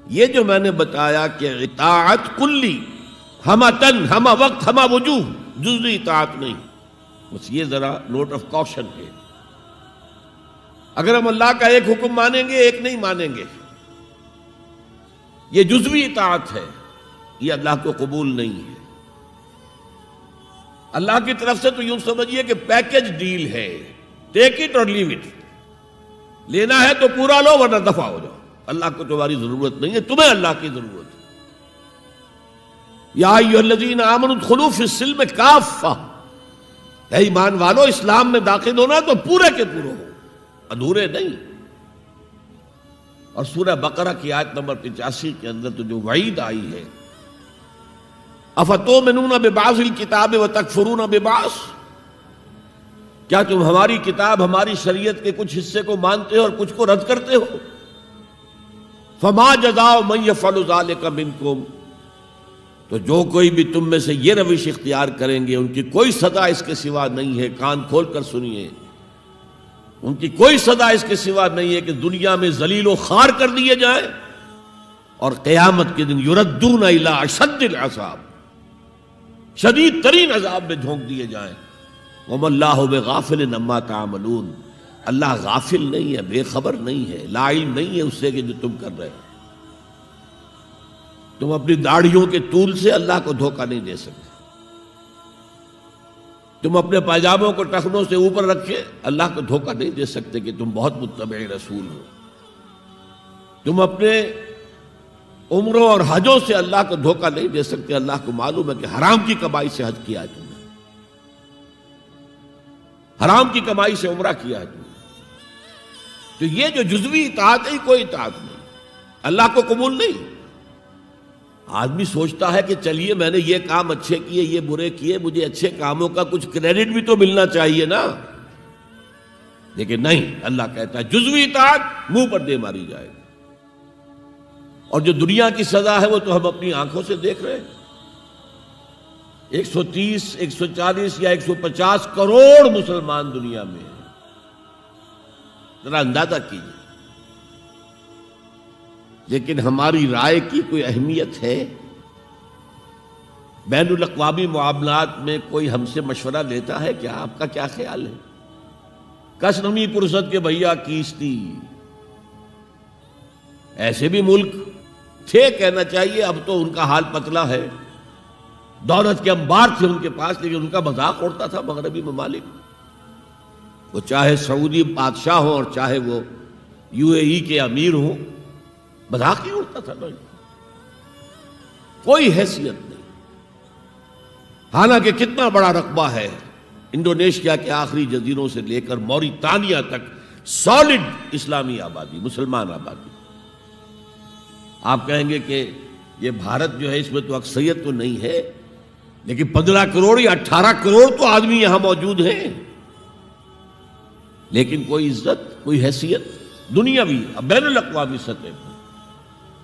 یہ جو میں نے بتایا کہ اطاعت کلی، ہمہ تن، ہمہ وقت، ہمہ وجوہ، جزوی اطاعت نہیں، بس یہ ذرا نوٹ آف کاشن ہے۔ اگر ہم اللہ کا ایک حکم مانیں گے ایک نہیں مانیں گے، یہ جزوی اطاعت ہے، یہ اللہ کو قبول نہیں ہے۔ اللہ کی طرف سے تو یوں سمجھیے کہ پیکج ڈیل ہے، ٹیک اٹ اور لیو اٹ، لینا ہے تو پورا لو ورنہ دفع ہو جاؤ، اللہ کو تمہاری ضرورت نہیں ہے، تمہیں اللہ کی ضرورت ہے۔ یا ایھا الذین آمنوا ادخلوا فی السلم کافہ، اے ایمان والو اسلام میں داخل ہونا تو پورے کے پورے ہو، ادھورے نہیں۔ اور سورہ بقرہ کی آیت نمبر 85 کے اندر تو جو وعید آئی ہے، افتؤمنون ببعض الکتاب وتکفرون ببعض، کیا تم ہماری کتاب، ہماری شریعت کے کچھ حصے کو مانتے ہو اور کچھ کو رد کرتے ہو؟ فما جزاء من یفعل ذلک منکم، تو جو کوئی بھی تم میں سے یہ روش اختیار کریں گے ان کی کوئی سزا اس کے سوا نہیں ہے، کان کھول کر سنیے، ان کی کوئی سزا اس کے سوا نہیں ہے کہ دنیا میں ذلیل و خوار کر دیے جائیں اور قیامت کے دن یردون الی اشد العذاب، شدید ترین عذاب میں جھونک دیے جائیں۔ وما اللہ بغافل عما تعملون، اللہ غافل نہیں ہے، بے خبر نہیں ہے، لا علم نہیں ہے اس سے کہ جو تم کر رہے ہو۔ تم اپنی داڑھیوں کے طول سے اللہ کو دھوکہ نہیں دے سکتے، تم اپنے پائجاموں کو ٹخنوں سے اوپر رکھے اللہ کو دھوکہ نہیں دے سکتے کہ تم بہت متبع رسول ہو، تم اپنے عمروں اور حجوں سے اللہ کو دھوکہ نہیں دے سکتے، اللہ کو معلوم ہے کہ حرام کی کمائی سے حج کیا ہے تم نے، حرام کی کمائی سے عمرہ کیا ہے تم نے۔ تو یہ جو جزوی اطاعت ہے کوئی اطاعت نہیں، اللہ کو قبول نہیں۔ آدمی سوچتا ہے کہ چلیے میں نے یہ کام اچھے کیے، یہ برے کیے، مجھے اچھے کاموں کا کچھ کریڈٹ بھی تو ملنا چاہیے نا، لیکن نہیں، اللہ کہتا ہے جزوی اطاعت منہ پر دے ماری جائے گی۔ اور جو دنیا کی سزا ہے وہ تو ہم اپنی آنکھوں سے دیکھ رہے ہیں، 130، 140 یا 150 کروڑ مسلمان دنیا میں ہیں، ذرا اندازہ کیجیے، لیکن ہماری رائے کی کوئی اہمیت ہے؟ بین الاقوامی معاملات میں کوئی ہم سے مشورہ لیتا ہے کیا؟ آپ کا کیا خیال ہے؟ کس نمی پرست کے بھیا کیستی، ایسے بھی ملک تھے کہنا چاہیے، اب تو ان کا حال پتلا ہے، دولت کے انبار تھے ان کے پاس، لیکن ان کا مذاق اڑتا تھا مغربی ممالک، وہ چاہے سعودی بادشاہ ہوں اور چاہے وہ UAE کے امیر ہوں، مذاق ہی اڑتا تھا، نہیں کوئی حیثیت نہیں۔ حالانکہ کتنا بڑا رقبہ ہے انڈونیشیا کے آخری جزیروں سے لے کر موریتانیہ تک، سالڈ اسلامی آبادی، مسلمان آبادی۔ آپ کہیں گے کہ یہ بھارت جو ہے اس میں تو اکثریت تو نہیں ہے، لیکن 15 کروڑ یا 18 کروڑ تو آدمی یہاں موجود ہیں، لیکن کوئی عزت، کوئی حیثیت دنیاوی بین الاقوامی سطح پر۔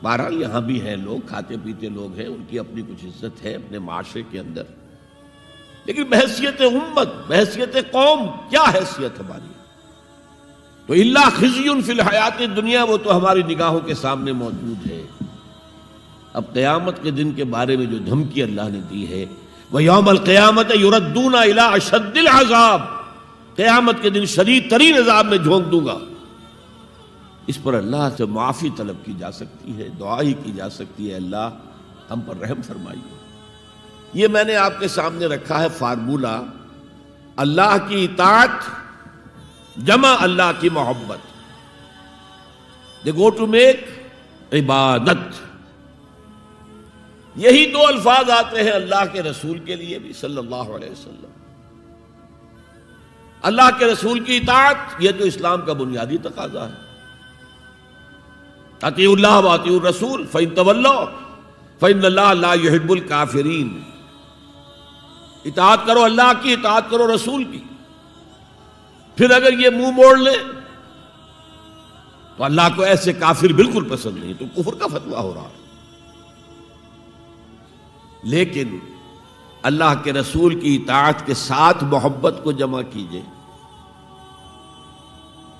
بہرحال یہاں بھی ہیں لوگ، کھاتے پیتے لوگ ہیں، ان کی اپنی کچھ عزت ہے اپنے معاشرے کے اندر، لیکن بحیثیت امت، بحیثیت قوم کیا حیثیت ہماری؟ تو الا خزی فی الحیات الدنیا، وہ تو ہماری نگاہوں کے سامنے موجود ہے۔ اب قیامت کے دن کے بارے میں جو دھمکی اللہ نے دی ہے، وَيَوْمَ الْقِيَامَةِ يُرَدُّونَ إِلَىٰ أَشَدِّ الْعَذَابِ، قیامت کے دن شدید ترین عذاب میں جھونک دوں گا۔ اس پر اللہ سے معافی طلب کی جا سکتی ہے، دعا ہی کی جا سکتی ہے، اللہ ہم پر رحم فرمائیے۔ یہ میں نے آپ کے سامنے رکھا ہے فارمولہ، اللہ کی اطاعت جمع اللہ کی محبت، دے گو ٹو میک عبادت۔ یہی دو الفاظ آتے ہیں اللہ کے رسول کے لیے بھی صلی اللہ علیہ وسلم۔ اللہ کے رسول کی اطاعت یہ تو اسلام کا بنیادی تقاضا ہے، اطیعوا اللہ واطیعوا الرسول فإن تولوا فإن اللہ لا يحب الکافرین۔ اطاعت کرو اللہ کی، اطاعت کرو رسول کی، پھر اگر یہ منہ موڑ لیں تو اللہ کو ایسے کافر بالکل پسند نہیں، تو کفر کا فتویٰ ہو رہا ہے۔ لیکن اللہ کے رسول کی اطاعت کے ساتھ محبت کو جمع کیجئے۔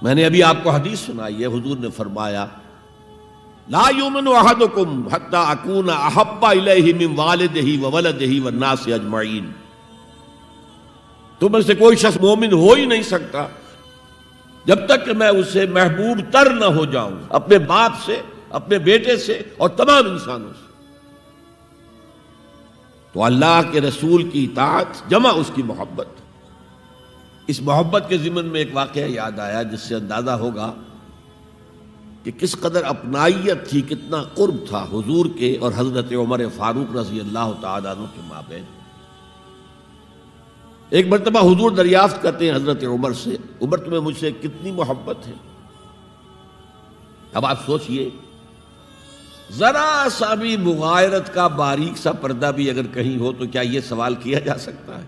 میں نے ابھی آپ کو حدیث سنائی ہے، حضور نے فرمایا لا یؤمن احدکم حتی اکون احب الیہ من والدہ وولدہ والناس اجمعین، تم میں سے کوئی شخص مومن ہو ہی نہیں سکتا جب تک کہ میں اسے محبوب تر نہ ہو جاؤں، اپنے باپ سے، اپنے بیٹے سے اور تمام انسانوں سے۔ تو اللہ کے رسول کی اطاعت جمع اس کی محبت۔ اس محبت کے ضمن میں ایک واقعہ یاد آیا جس سے اندازہ ہوگا کہ کس قدر اپنائیت تھی، کتنا قرب تھا حضور کے اور حضرت عمر فاروق رضی اللہ تعالیٰ عنہ کے مابین۔ ایک مرتبہ حضور دریافت کرتے ہیں حضرت عمر سے، عمر تمہیں مجھ سے کتنی محبت ہے؟ اب آپ سوچئے، ذرا سا بھی مغایرت کا باریک سا پردہ بھی اگر کہیں ہو تو کیا یہ سوال کیا جا سکتا ہے؟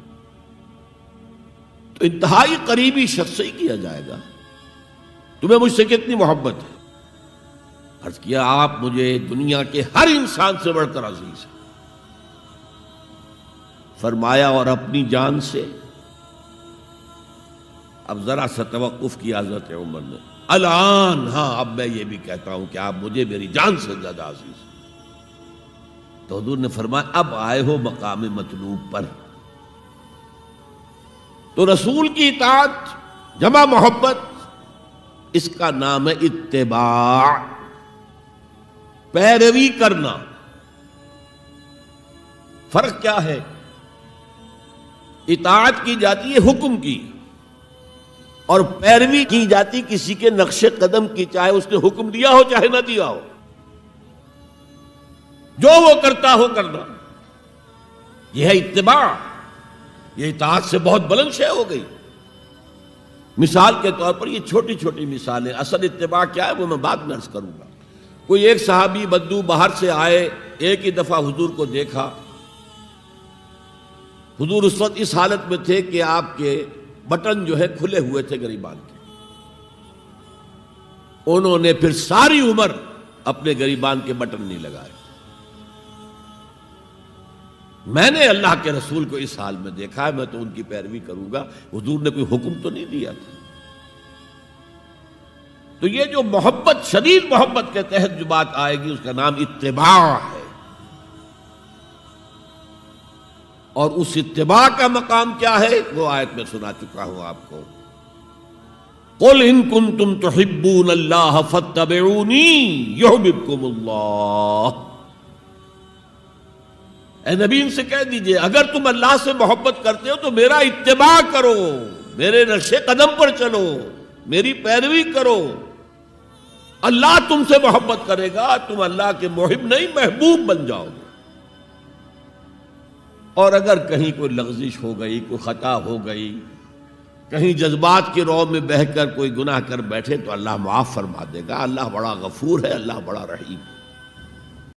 تو انتہائی قریبی شخص سے ہی کیا جائے گا، تمہیں مجھ سے کتنی محبت ہے؟ عرض کیا آپ مجھے دنیا کے ہر انسان سے بڑھ کر عزیز ہیں۔ فرمایا اور اپنی جان سے؟ اب ذرا سا توقف کیا حضرت عمر نے، الان ہاں اب میں یہ بھی کہتا ہوں کہ آپ مجھے میری جان سے زیادہ عزیز ہیں۔ تو حضور نے فرمایا اب آئے ہو مقام مطلوب پر۔ تو رسول کی اطاعت جمع محبت، اس کا نام ہے اتباع، پیروی کرنا۔ فرق کیا ہے؟ اطاعت کی جاتی ہے حکم کی، اور پیروی کی جاتی کسی کے نقش قدم کی، چاہے اس نے حکم دیا ہو چاہے نہ دیا ہو، جو وہ کرتا ہو کرنا۔ یہ ہے اتباع۔ یہ اطاعت سے بہت بلند شے ہو گئی۔ مثال کے طور پر یہ چھوٹی چھوٹی مثالیں، اصل اتباع کیا ہے وہ میں بعد میں عرض کروں گا۔ کوئی ایک صحابی بدو باہر سے آئے، ایک ہی دفعہ حضور کو دیکھا، حضور اس وقت اس حالت میں تھے کہ آپ کے بٹن جو ہے کھلے ہوئے تھے گریبان کے۔ انہوں نے پھر ساری عمر اپنے گریبان کے بٹن نہیں لگائے۔ میں نے اللہ کے رسول کو اس حال میں دیکھا ہے، میں تو ان کی پیروی کروں گا، حضور نے کوئی حکم تو نہیں دیا تھا۔ تو یہ جو محبت، شدید محبت کے تحت جو بات آئے گی اس کا نام اتباع ہے، اور اس اتباع کا مقام کیا ہے وہ آیت میں سنا چکا ہوں آپ کو۔ قُلْ إِن كُنتُمْ تُحِبُّونَ اللَّهَ فَاتَّبِعُونِي يُحْبِبْكُمُ اللَّهُ۔ اے نبی ان سے کہہ دیجئے اگر تم اللہ سے محبت کرتے ہو تو میرا اتباع کرو، میرے نقش قدم پر چلو، میری پیروی کرو، اللہ تم سے محبت کرے گا، تم اللہ کے محب نہیں محبوب بن جاؤ گے۔ اور اگر کہیں کوئی لغزش ہو گئی، کوئی خطا ہو گئی، کہیں جذبات کی رو میں بہہ کر کوئی گناہ کر بیٹھے تو اللہ معاف فرما دے گا۔ اللہ بڑا غفور ہے، اللہ بڑا رحیم ہے۔